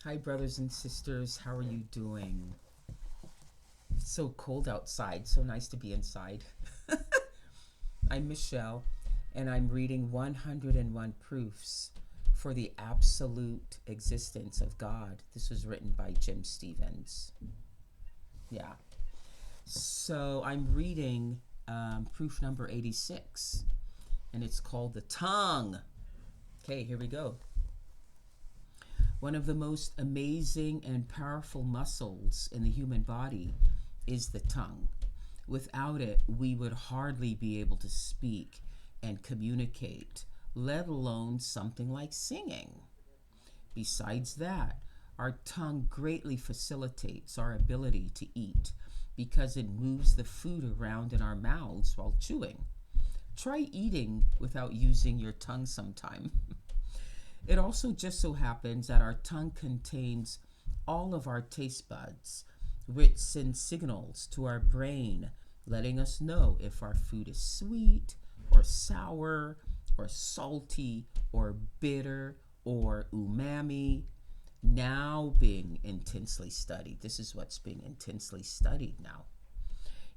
Hi, brothers and sisters. How are you doing? It's so cold outside. So nice to be inside. I'm Michelle, and I'm reading 101 Proofs for the Absolute Existence of God. This was written by Jim Stevens. Yeah. So I'm reading proof number 86, and it's called The Tongue. Okay, here we go. One of the most amazing and powerful muscles in the human body is the tongue. Without it, we would hardly be able to speak and communicate, let alone something like singing. Besides that, our tongue greatly facilitates our ability to eat because it moves the food around in our mouths while chewing. Try eating without using your tongue sometime. It also just so happens that our tongue contains all of our taste buds, which send signals to our brain letting us know if our food is sweet or sour or salty or bitter or umami. Now being intensely studied. This is what's being intensely studied now.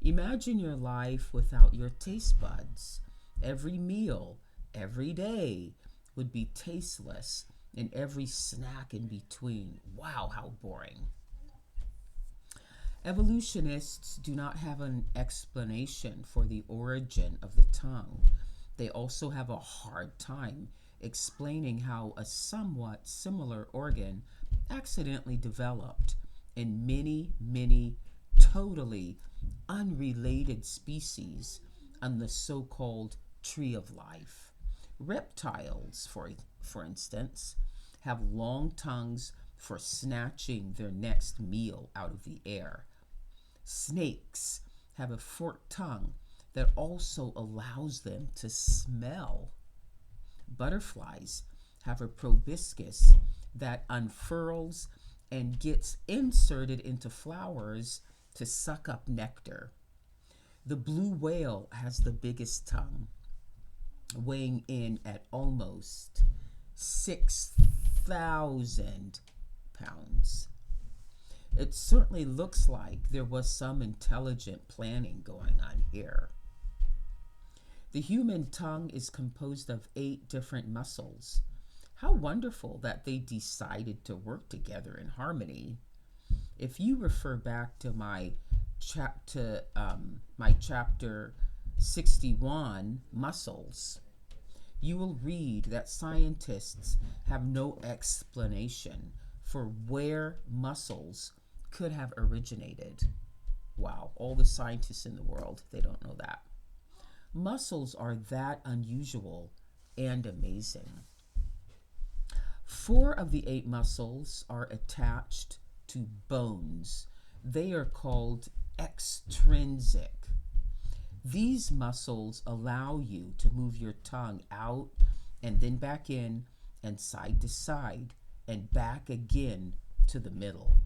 Imagine your life without your taste buds. Every meal, every day, would be tasteless, and every snack in between. Wow, how boring. Evolutionists do not have an explanation for the origin of the tongue. They also have a hard time explaining how a somewhat similar organ accidentally developed in many, many totally unrelated species on the so called tree of life. Reptiles, for instance, have long tongues for snatching their next meal out of the air. Snakes have a forked tongue that also allows them to smell. Butterflies have a proboscis that unfurls and gets inserted into flowers to suck up nectar. The blue whale has the biggest tongue, weighing in at almost 6,000 pounds. It certainly looks like there was some intelligent planning going on here. The human tongue is composed of 8 different muscles. How wonderful that they decided to work together in harmony. If you refer back to my chapter 61, muscles, you will read that scientists have no explanation for where muscles could have originated. Wow, all the scientists in the world, they don't know that. Muscles are that unusual and amazing. 4 of the 8 muscles are attached to bones. They are called extrinsic. These muscles allow you to move your tongue out and then back in and side to side and back again to the middle.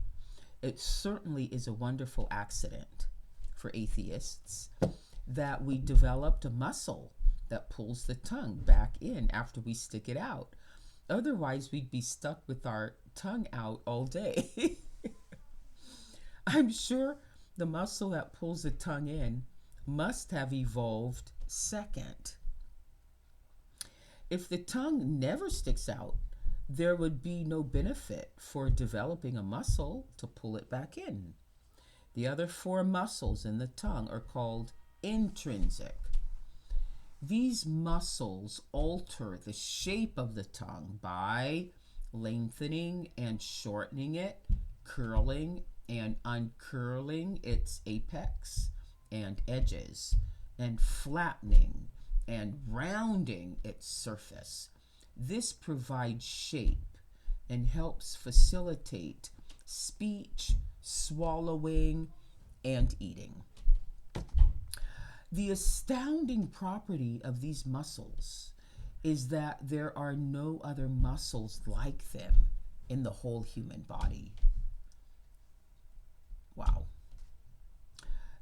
It certainly is a wonderful accident for atheists that we developed a muscle that pulls the tongue back in after we stick it out. Otherwise, we'd be stuck with our tongue out all day. I'm sure the muscle that pulls the tongue in must have evolved second. If the tongue never sticks out, there would be no benefit for developing a muscle to pull it back in. The other 4 muscles in the tongue are called intrinsic. These muscles alter the shape of the tongue by lengthening and shortening it, curling and uncurling its apex and edges, and flattening and rounding its surface. This provides shape and helps facilitate speech, swallowing, and eating. The astounding property of these muscles is that there are no other muscles like them in the whole human body. Wow.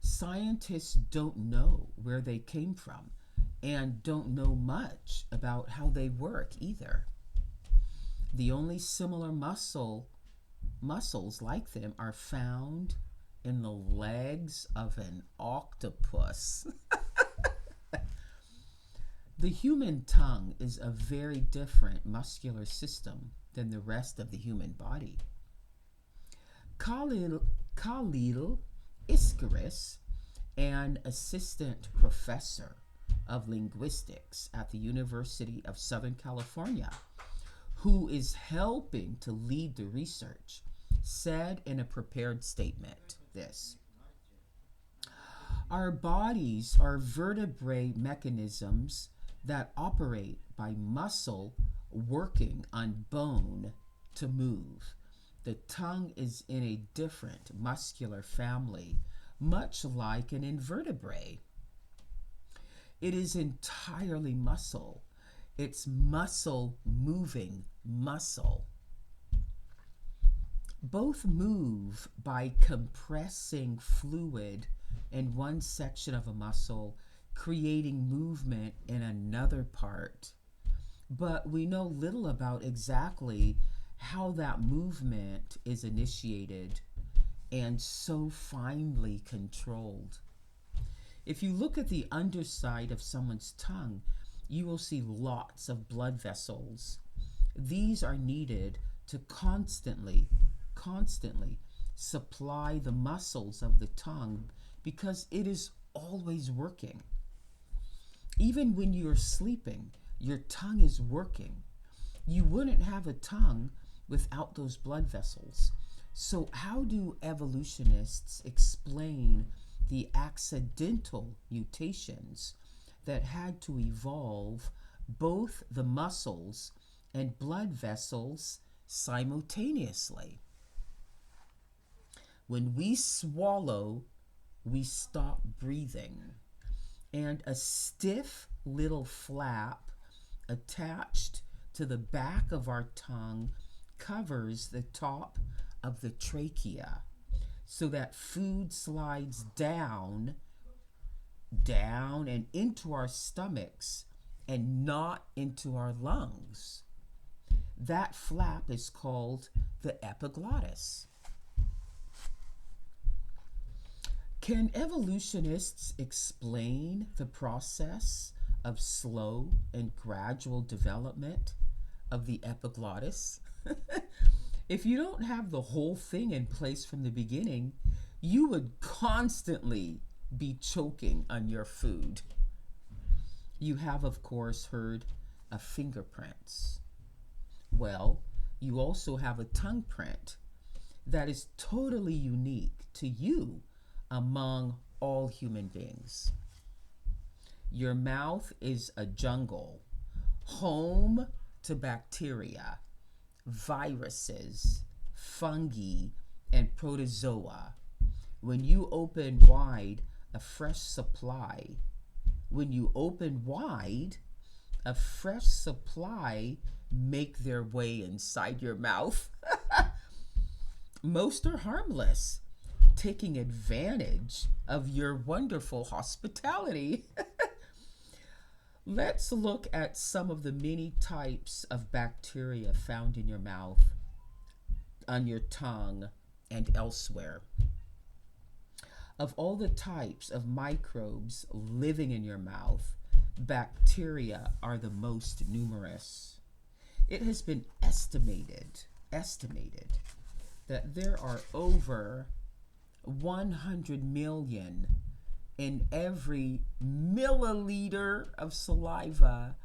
Scientists don't know where they came from and don't know much about how they work either. The only similar muscle muscles like them are found in the legs of an octopus. The human tongue is a very different muscular system than the rest of the human body. Khalil Iskaris, an assistant professor of linguistics at the University of Southern California, who is helping to lead the research, said in a prepared statement this: our bodies are vertebrae mechanisms that operate by muscle working on bone to move. The tongue is in a different muscular family, much like an invertebrate. It is entirely muscle. It's muscle moving muscle. Both move by compressing fluid in one section of a muscle, creating movement in another part. But we know little about exactly how that movement is initiated and so finely controlled. If you look at the underside of someone's tongue, you will see lots of blood vessels. These are needed to constantly supply the muscles of the tongue because it is always working. Even when you're sleeping, your tongue is working. You wouldn't have a tongue without those blood vessels. So how do evolutionists explain the accidental mutations that had to evolve both the muscles and blood vessels simultaneously? When we swallow, we stop breathing, and a stiff little flap attached to the back of our tongue covers the top of the trachea so that food slides down and into our stomachs and not into our lungs. That flap is called the epiglottis. Can evolutionists explain the process of slow and gradual development of the epiglottis? If you don't have the whole thing in place from the beginning, you would constantly be choking on your food. You have, of course, heard of fingerprints. Well, you also have a tongue print that is totally unique to you among all human beings. Your mouth is a jungle, home to bacteria, viruses, fungi, and protozoa. When you open wide, a fresh supply make their way inside your mouth. Most are harmless, taking advantage of your wonderful hospitality. Let's look at some of the many types of bacteria found in your mouth, on your tongue, and elsewhere. Of all the types of microbes living in your mouth, bacteria are the most numerous. It has been estimated that there are over 100 million in every milliliter of saliva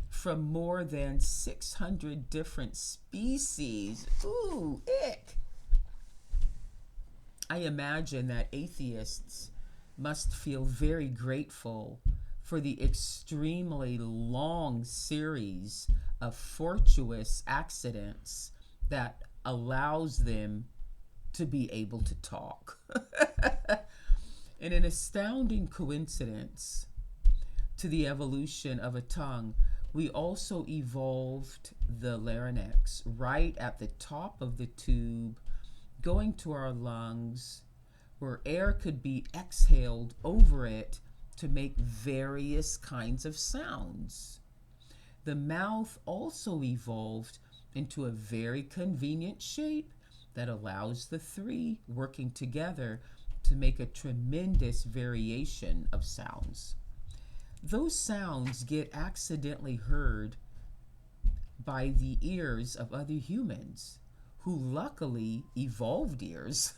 from more than 600 different species. Ooh, ick. I imagine that atheists must feel very grateful for the extremely long series of fortuitous accidents that allows them to be able to talk. In an astounding coincidence to the evolution of a tongue, we also evolved the larynx right at the top of the tube, going to our lungs, where air could be exhaled over it to make various kinds of sounds. The mouth also evolved into a very convenient shape that allows the three working together to make a tremendous variation of sounds. Those sounds get accidentally heard by the ears of other humans who luckily evolved ears.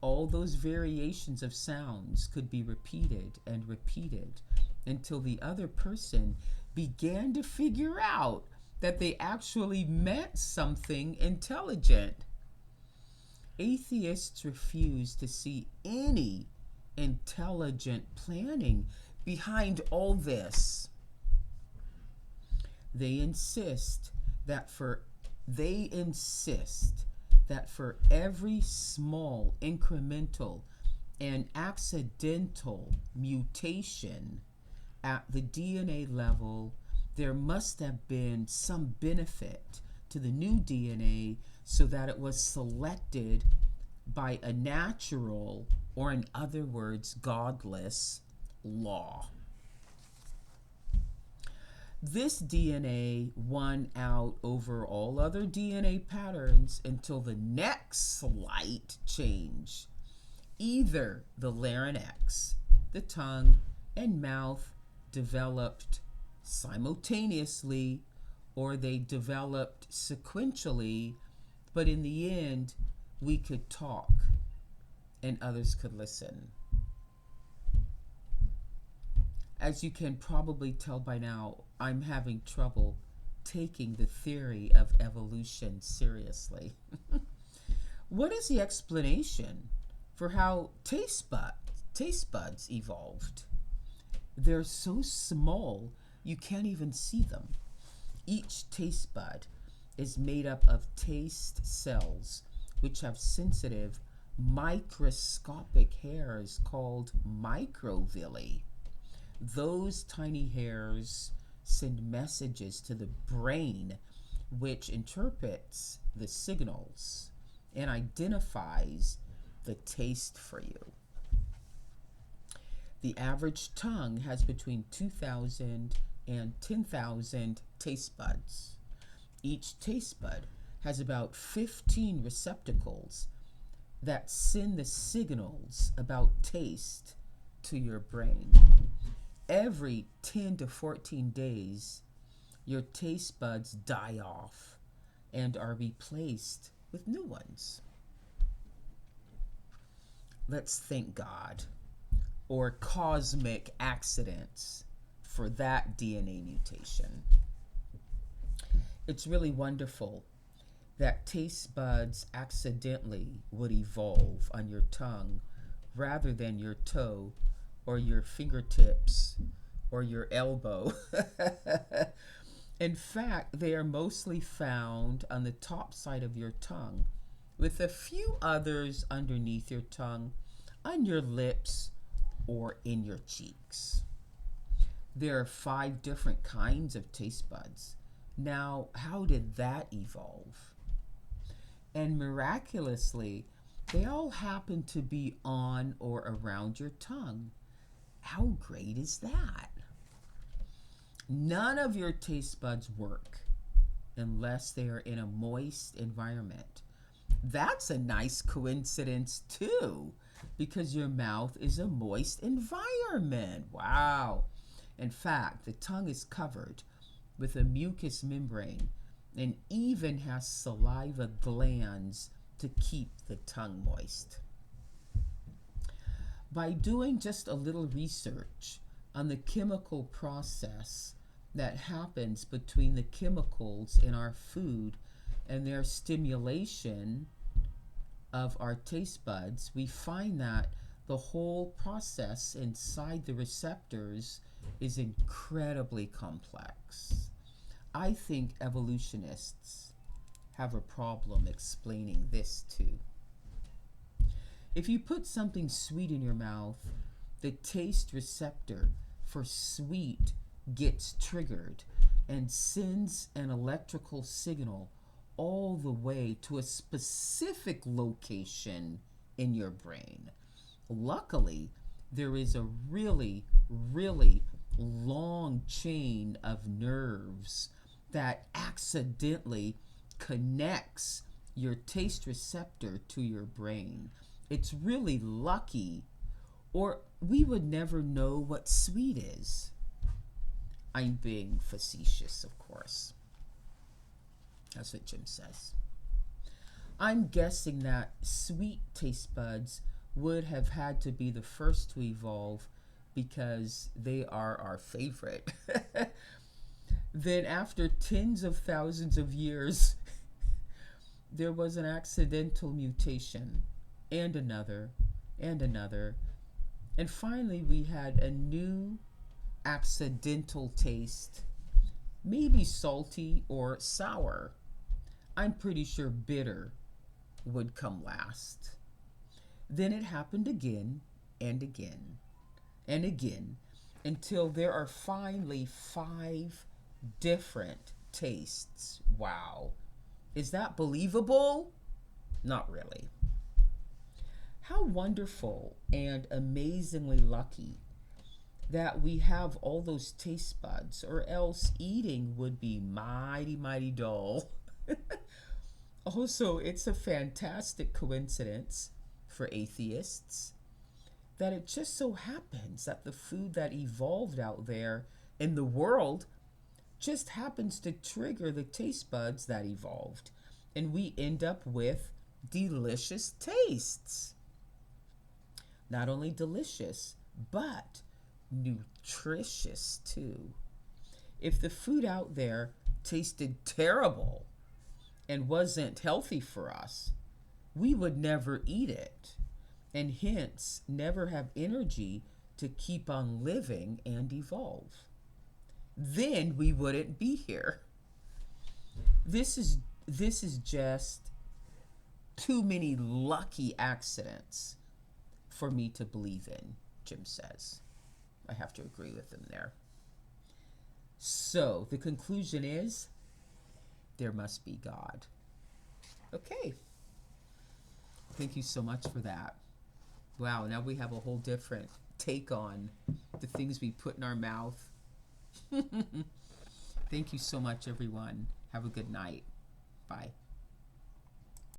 All those variations of sounds could be repeated and repeated until the other person began to figure out that they actually meant something intelligent. Atheists refuse to see any intelligent planning behind all this. They insist that for every small, incremental, and accidental mutation at the DNA level, there must have been some benefit to the new DNA so that it was selected by a natural, or in other words, godless law. This DNA won out over all other DNA patterns until the next slight change. Either the larynx, the tongue, and mouth developed simultaneously, or they developed sequentially, but in the end, we could talk and others could listen. As you can probably tell by now, I'm having trouble taking the theory of evolution seriously. What is the explanation for how taste buds evolved? They're so small you can't even see them. Each taste bud is made up of taste cells, which have sensitive microscopic hairs called microvilli. Those tiny hairs send messages to the brain, which interprets the signals and identifies the taste for you. The average tongue has between 2,000 and 10,000 taste buds. Each taste bud has about 15 receptacles that send the signals about taste to your brain. Every 10 to 14 days, your taste buds die off and are replaced with new ones. Let's thank God, or cosmic accidents, for that DNA mutation. It's really wonderful that taste buds accidentally would evolve on your tongue rather than your toe or your fingertips or your elbow. In fact, they are mostly found on the top side of your tongue, with a few others underneath your tongue, on your lips, or in your cheeks. There are 5 different kinds of taste buds. Now, how did that evolve? And miraculously, they all happen to be on or around your tongue. How great is that? None of your taste buds work unless they are in a moist environment. That's a nice coincidence too, because your mouth is a moist environment. Wow. In fact, the tongue is covered with a mucous membrane and even has saliva glands to keep the tongue moist. By doing just a little research on the chemical process that happens between the chemicals in our food and their stimulation of our taste buds, we find that the whole process inside the receptors is incredibly complex. I think evolutionists have a problem explaining this too. If you put something sweet in your mouth, the taste receptor for sweet gets triggered and sends an electrical signal all the way to a specific location in your brain. Luckily, there is a really, really long chain of nerves that accidentally connects your taste receptor to your brain. It's really lucky, or we would never know what sweet is. I'm being facetious, of course. That's what Jim says. I'm guessing that sweet taste buds would have had to be the first to evolve because they are our favorite. Then after tens of thousands of years, there was an accidental mutation, and another, and another. And finally we had a new accidental taste, maybe salty or sour. I'm pretty sure bitter would come last. Then it happened again and again and again until there are finally 5 different tastes. Wow. Is that believable? Not really. How wonderful and amazingly lucky that we have all those taste buds, or else eating would be mighty, mighty dull. Also, it's a fantastic coincidence for atheists that it just so happens that the food that evolved out there in the world just happens to trigger the taste buds that evolved, and we end up with delicious tastes. Not only delicious, but nutritious too. If the food out there tasted terrible and wasn't healthy for us, we would never eat it, and hence never have energy to keep on living and evolve. Then we wouldn't be here. This is just too many lucky accidents for me to believe in, Jim says. I have to agree with him there. So the conclusion is there must be God. Okay. Thank you so much for that. Wow, now we have a whole different take on the things we put in our mouth. Thank you so much, everyone. Have a good night. Bye.